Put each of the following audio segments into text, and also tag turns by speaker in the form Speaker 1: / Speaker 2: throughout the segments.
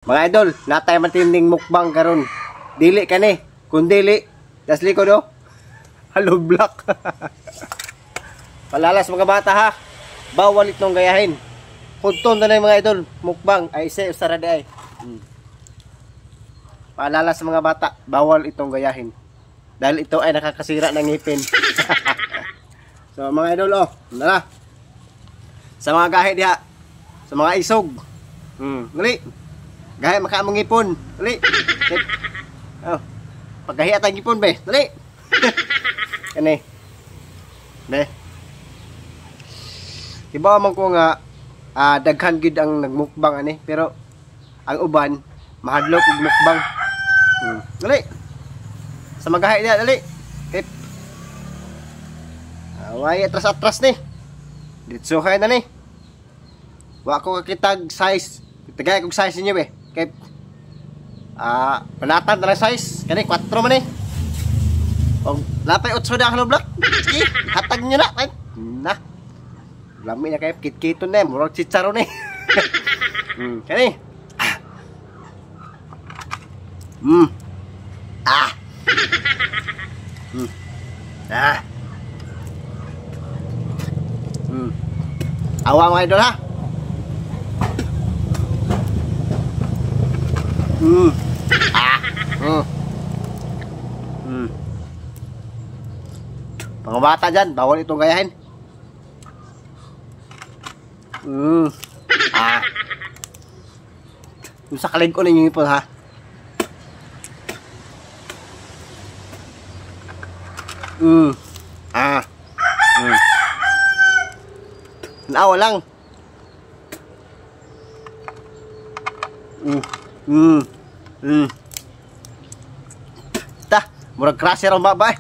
Speaker 1: Mga idol, natay matinding mukbang karon. Dili kani, kun dili das likod oh. Hello black. Palalas mga bata ha. Bawal itong gayahin. Punton na mga idol, mukbang ay isa usara di ay. Palalas mga bata, bawal itong gayahin. Dahil ito ay nakakasira ng ngipin. So mga idol oh, na. Sa mga gahi diha, sa mga isog. Ngali. Gahi makaamong ngipon. Dali. Oh. Paggahi atang ngipon be. Dali. Kani. Be. Diba man ko nga daghan gid ang nagmukbang ani, pero ang uban mahadlok og mukbang. Dali. Sa magahi dia dali. Okay. Way atras-atras ni. Ditso kay na ni. Wa ko kakitag size. Tagay kog size niyo be. Kay panatan na size kani 4 man eh. Og lapay 8 da Hello Black. Sige, hatag niyo na. Ay, na. Lami na kay kit-kiton na, murag chicharon eh. Kani. Awa mga idol ha. Mga bata dyan, bawal itong gayahin. Yung sa kalig ko na yung ipon ha. Nawa lang. Ta, murag crusher ang baba eh.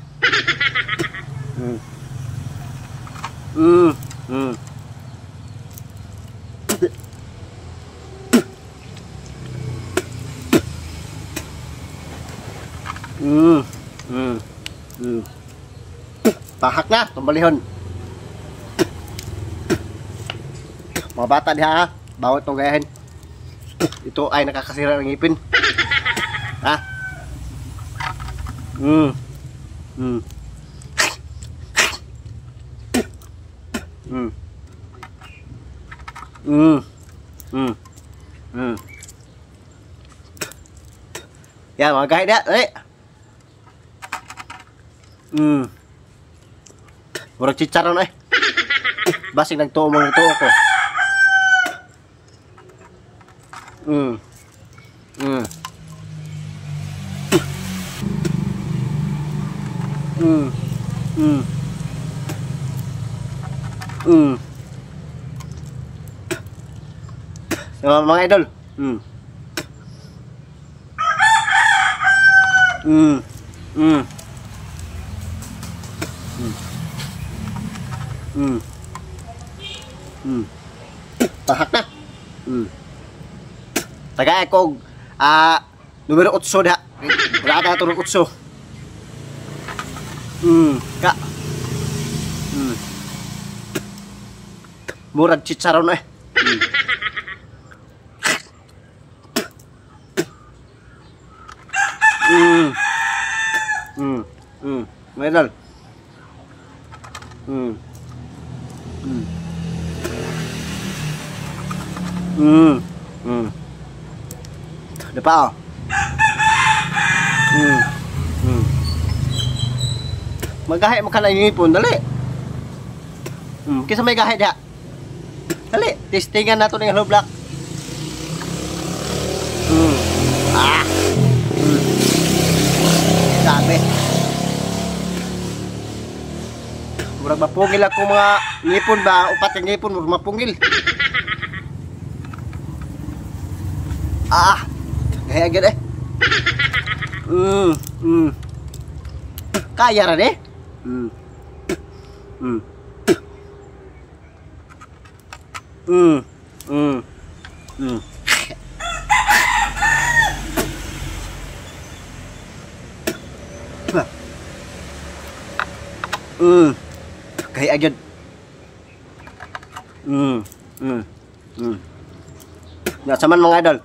Speaker 1: Pahak na, tumbalihon. Mga bata diha ha, bawal itong gayahin. Ito ay nakakasira ng ngipin. Ha? Yan mga gahi diha, dali. Murag chicharon eh. Basig nagtuo mga tuo ko. Mga idol. Pahak na. Tagay ko numero 8 da. Wala ta turong 8. Ka. Murag chicharon eh. Medal. Depa oh. Magahi mo ka na yung ipon, dali. Kisa may gahi diha. Dali, testingan nato ng Hello Black. Sabi. Murag mapungil ako mga ngipon ba, upat ng ngipon murag mapungil. Gaya agad eh. Kaya rin eh. Kaya agad. Nasaman mga idol.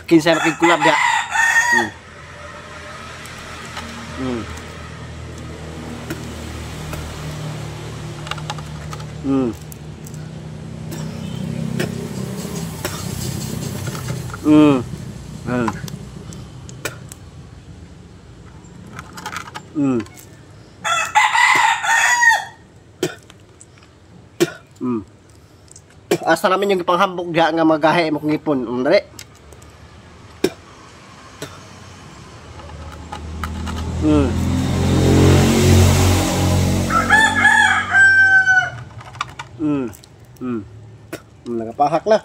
Speaker 1: Kinsa makigkulab diha. Asa namin yung ipanghambog diha nga magahe mo ngipon. Dali. Nagapahak na.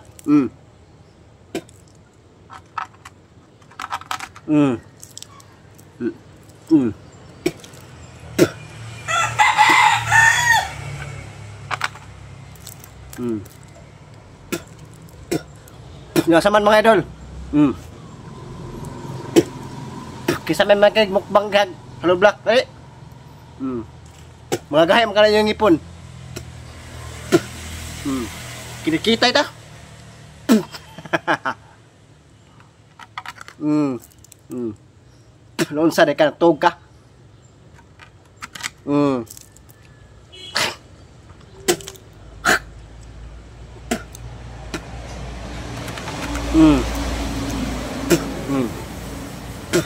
Speaker 1: Nasaman mga idol. Kisa may mga mukbang gag. Hello black. Eh. Mga gahe makala yung ngipon. Kinikita ita. Noon sa dekan tog ka.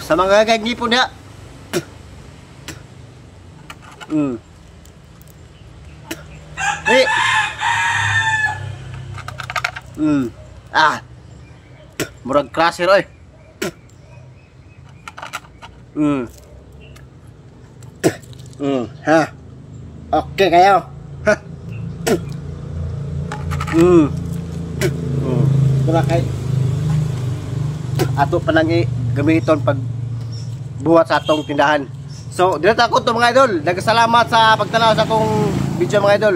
Speaker 1: Sa mga gagipon niya. Eh. Murag crusher oy. Ha. Okay kayo. Ha. Wala kay ato pa nang gamiton pag buhat sa atong tindahan. So, dito ako to mga idol. Nagsalamat sa pagtanaw sa akong video mga idol.